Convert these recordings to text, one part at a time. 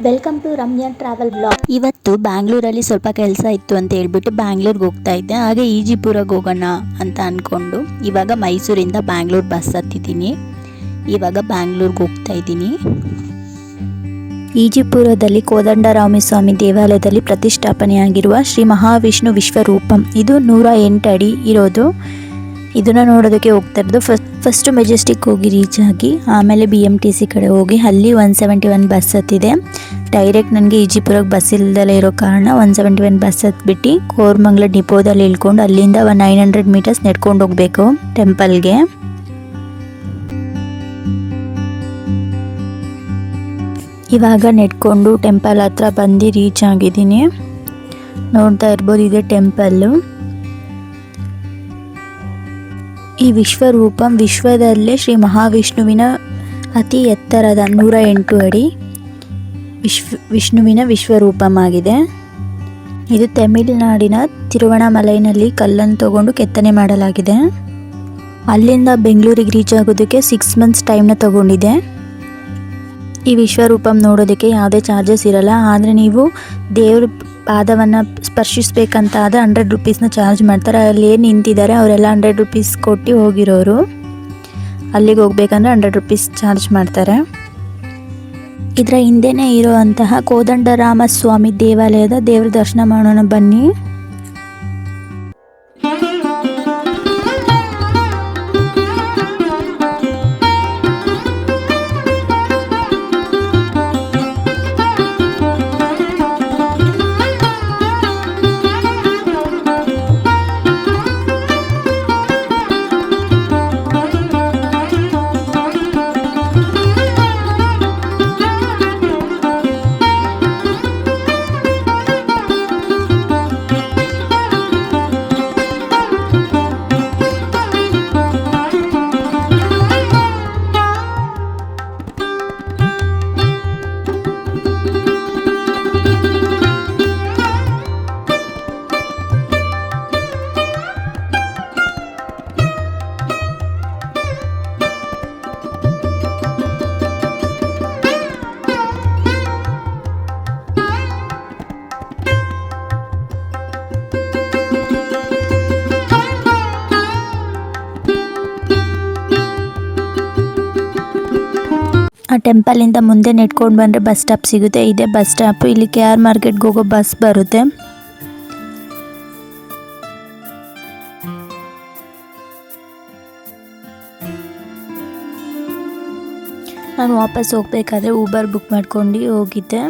Welcome to Ramya travel blog. ಇವತ್ತು ಬ್ಯಾಂಗ್ಳೂರಲ್ಲಿ ಸ್ವಲ್ಪ ಕೆಲಸ ಇತ್ತು ಅಂತ ಹೇಳ್ಬಿಟ್ಟು ಬ್ಯಾಂಗ್ಳೂರ್ಗೆ ಹೋಗ್ತಾ ಇದ್ದೆ. ಹಾಗೆ ಈಜಿಪುರಕ್ಕೆ ಹೋಗೋಣ ಅಂತ ಅಂದ್ಕೊಂಡು ಇವಾಗ ಮೈಸೂರಿಂದ ಬ್ಯಾಂಗ್ಳೂರ್ ಬಸ್ ಹತ್ತಿದ್ದೀನಿ. ಇವಾಗ ಬ್ಯಾಂಗ್ಳೂರ್ಗೆ ಹೋಗ್ತಾ ಇದ್ದೀನಿ. ಈಜಿಪುರದಲ್ಲಿ ಕೋದಂಡರಾಮಸ್ವಾಮಿ ದೇವಾಲಯದಲ್ಲಿ ಪ್ರತಿಷ್ಠಾಪನೆಯಾಗಿರುವ ಶ್ರೀ ಮಹಾವಿಷ್ಣು ವಿಶ್ವರೂಪಂ ಇದು 108 ಅಡಿ ಇರೋದು. ಇದನ್ನು ನೋಡೋದಕ್ಕೆ ಹೋಗ್ತಾ ಇರೋದು. ಫಸ್ಟು ಮೆಜೆಸ್ಟಿಕ್ ಹೋಗಿ ರೀಚ್ ಆಗಿ ಆಮೇಲೆ BMTC ಕಡೆ ಹೋಗಿ ಅಲ್ಲಿ 171 ಬಸ್ ಹತ್ತಿದೆ. ಡೈರೆಕ್ಟ್ ನನಗೆ ಈಜಿಪುರಕ್ಕೆ ಬಸ್ ಇಲ್ದಲೇ ಇರೋ ಕಾರಣ 171 ಬಸ್ ಹತ್ಬಿಟ್ಟು ಕೋರಮಂಗಲ ಡಿಪೋದಲ್ಲಿ ಇಳ್ಕೊಂಡು ಅಲ್ಲಿಂದ 900 ಮೀಟರ್ಸ್ ನಡ್ಕೊಂಡು ಹೋಗಬೇಕು ಟೆಂಪಲ್ಗೆ. ಇವಾಗ ನೆಡ್ಕೊಂಡು ಟೆಂಪಲ್ ಹತ್ರ ಬಂದು ರೀಚ್ ಆಗಿದ್ದೀನಿ. ನೋಡ್ತಾ ಇರ್ಬೋದು, ಇದೆ ಟೆಂಪಲ್ಲು. ಈ ವಿಶ್ವರೂಪಂ ವಿಶ್ವದಲ್ಲೇ ಶ್ರೀ ಮಹಾವಿಷ್ಣುವಿನ ಅತಿ ಎತ್ತರದ 108 ಅಡಿ ವಿಷ್ಣುವಿನ ವಿಶ್ವರೂಪಂ ಆಗಿದೆ. ಇದು ತಮಿಳುನಾಡಿನ ತಿರುವಣ್ಣಾಮಲೈನಲ್ಲಿ ಕಲ್ಲನ್ನು ತಗೊಂಡು ಕೆತ್ತನೆ ಮಾಡಲಾಗಿದೆ. ಅಲ್ಲಿಂದ ಬೆಂಗಳೂರಿಗೆ ರೀಚ್ ಆಗೋದಕ್ಕೆ 6 ಮಂತ್ಸ್ ಟೈಮ್ನ ತಗೊಂಡಿದೆ. ಈ ವಿಶ್ವರೂಪಂ ನೋಡೋದಕ್ಕೆ ಯಾವುದೇ ಚಾರ್ಜಸ್ ಇರಲ್ಲ. ಆದರೆ ನೀವು ದೇವ್ರ ಪಾದವನ್ನು ಸ್ಪರ್ಶಿಸಬೇಕಂತಾದರೆ 100 ರುಪೀಸ್ನ ಚಾರ್ಜ್ ಮಾಡ್ತಾರೆ. ಅಲ್ಲಿ ಏನು ನಿಂತಿದ್ದಾರೆ ಅವರೆಲ್ಲ 100 ರುಪೀಸ್ ಕೊಟ್ಟು ಹೋಗಿರೋರು. ಅಲ್ಲಿಗೆ ಹೋಗ್ಬೇಕಂದ್ರೆ 100 ರುಪೀಸ್ ಚಾರ್ಜ್ ಮಾಡ್ತಾರೆ. ಇದರ ಹಿಂದೆನೇ ಇರುವಂತಹ ಕೋದಂಡರಾಮಸ್ವಾಮಿ ದೇವಾಲಯದ ದೇವ್ರ ದರ್ಶನ ಮಾಡೋಣ ಬನ್ನಿ. ಆ ಟೆಂಪಲಿಂದ ಮುಂದೆ ನೆಟ್ಕೊಂಡು ಬಂದರೆ ಬಸ್ ಸ್ಟಾಪ್ ಸಿಗುತ್ತೆ. ಇದೇ ಬಸ್ ಸ್ಟಾಪು. ಇಲ್ಲಿ KR ಮಾರ್ಕೆಟ್ಗೆ ಹೋಗೋ ಬಸ್ ಬರುತ್ತೆ. ನಾನು ವಾಪಸ್ ಹೋಗ್ಬೇಕಾದ್ರೆ ಊಬರ್ ಬುಕ್ ಮಾಡ್ಕೊಂಡು ಹೋಗಿದ್ದೆ.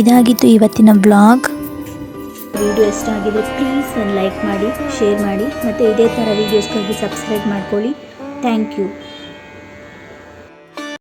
ಇದಾಗಿತ್ತು ಇವತ್ತಿನ ವ್ಲಾಗ್. ವಿಡಿಯೋ ಇಷ್ಟ ಆಗಿದೆ ಪ್ಲೀಸ್ ಒಂದು ಲೈಕ್ ಮಾಡಿ, ಶೇರ್ ಮಾಡಿ, ಮತ್ತು ಇದೇ ಥರ ವೀಡಿಯೋಸ್ಗಾಗಿ ಸಬ್ಸ್ಕ್ರೈಬ್ ಮಾಡ್ಕೊಳ್ಳಿ. Thank you.